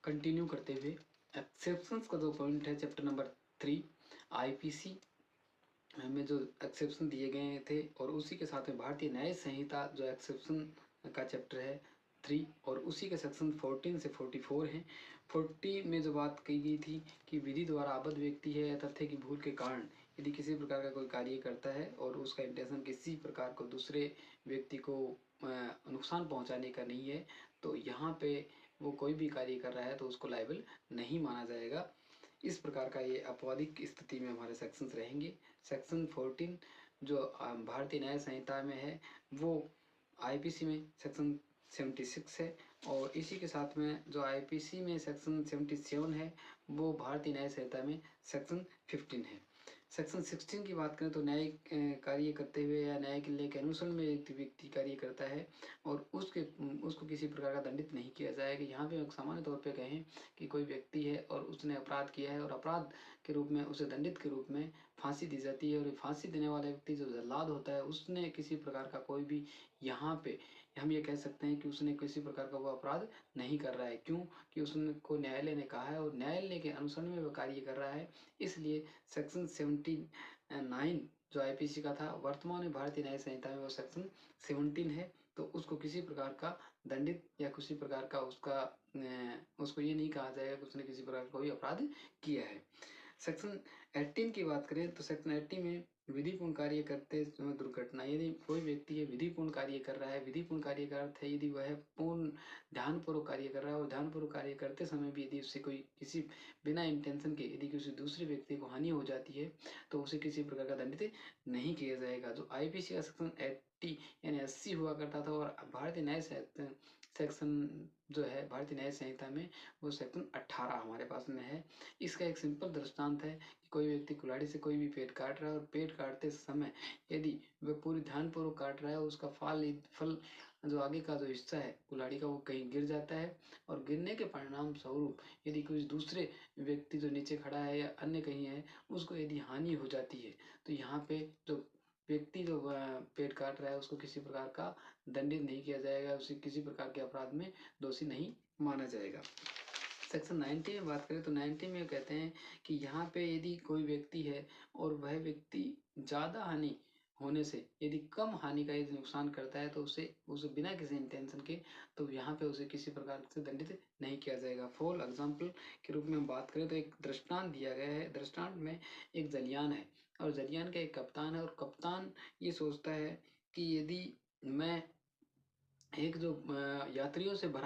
Continue करते हुए exceptions का जो पॉइंट है चैप्टर नंबर 3 आईपीसी में जो एक्सेप्शन दिए गए थे, और उसी के साथ में भारतीय न्याय संहिता जो एक्सेप्शन का चैप्टर है 3, और उसी के सेक्शन 14 से 44 हैं। 40 में जो बात कही गई थी कि विधि द्वारा आबद्ध व्यक्ति है या तथ्य की भूल के कारण यदि किसी प्रकार का कोई कार्य करता है और उसका इंटेंशन किसी प्रकार को दूसरे व्यक्ति को नुकसान पहुंचाने का नहीं है, तो यहाँ पे वो कोई भी कार्य कर रहा है तो उसको लायबल नहीं माना जाएगा। इस प्रकार का ये आपवादिक स्थिति में हमारे सेक्शंस रहेंगे। सेक्शन 14 जो भारतीय न्याय संहिता में है वो आईपीसी में सेक्शन 76 है, और इसी के साथ में जो आईपीसी में सेक्शन 77 है वो भारतीय न्याय संहिता में सेक्शन 15 है। सेक्शन 16 की बात करें तो न्यायिक कार्य करते हुए या न्याय के लिए अनुसरण में एक व्यक्ति कार्य करता है और उसको किसी प्रकार का दंडित नहीं किया जाएगा। यहाँ पे सामान्य तौर पे कहें कि कोई व्यक्ति है और उसने अपराध किया है और अपराध के रूप में उसे दंडित के रूप में फांसी दी जाती है, और फांसी देने वाला व्यक्ति जो जल्लाद होता है उसने किसी प्रकार का कोई भी, यहाँ पे हम ये कह सकते हैं कि उसने किसी प्रकार का वो अपराध नहीं कर रहा है। क्यों? कि उसको न्यायालय ने कहा है और न्यायालय के अनुसरण में वो कार्य कर रहा है। इसलिए सेक्शन 79 जो आईपीसी का था वर्तमान में भारतीय न्याय संहिता में वो सेक्शन 17 है, तो उसको किसी प्रकार का दंडित या किसी प्रकार का उसको ये नहीं कहा जाएगा कि उसने किसी प्रकार का कोई अपराध किया है। सेक्शन 18 की बात करें तो सेक्शन 18 में विधिपूर्ण कार्य करते समय दुर्घटना, यदि कोई व्यक्ति है विधिपूर्ण कार्य कर रहा है, विधिपूर्ण कार्य का अर्थ है यदि वह पूर्ण ध्यानपूर्वक कार्य कर रहा है और ध्यानपूर्वक कार्य करते समय भी यदि उससे कोई किसी बिना इंटेंशन के यदि किसी दूसरे व्यक्ति को हानि हो जाती है तो उसे किसी प्रकार का दंडित नहीं किया जाएगा। जो आईपीसी का सेक्शन 80 यानी 80 हुआ करता था, और भारतीय न्याय सेक्शन जो है भारतीय न्याय संहिता में वो सेक्शन 18 हमारे पास में है। इसका एक सिंपल दृष्टांत है कि कोई व्यक्ति कुल्हाड़ी से कोई भी पेड़ काट रहा है और पेड़ काटते समय यदि वह पूरी ध्यानपूर्वक काट रहा है और उसका फल जो आगे का जो हिस्सा है कुल्हाड़ी का वो कहीं गिर जाता है, और गिरने के परिणाम स्वरूप यदि कुछ दूसरे व्यक्ति जो नीचे खड़ा है या अन्य कहीं है उसको यदि हानि हो जाती है, तो यहाँ पे जो व्यक्ति जो पेड़ काट रहा है उसको किसी प्रकार का दंडित नहीं किया जाएगा, उसे किसी प्रकार के अपराध में दोषी नहीं माना जाएगा। सेक्शन 90 में बात करें तो 90 में कहते हैं कि यहाँ पे यदि कोई व्यक्ति है और वह व्यक्ति ज़्यादा हानि होने से यदि कम हानि का यदि नुकसान करता है तो उसे बिना किसी इंटेंशन के तो यहाँ पे उसे किसी प्रकार से दंडित नहीं किया जाएगा। फॉर एग्जाम्पल के रूप में हम बात करें तो एक दृष्टांत दिया गया है। दृष्टांत में एक जलियान है और जलियान का एक कप्तान है, और कप्तान ये सोचता है कि यदि मैं एक जो यात्रियों से भरा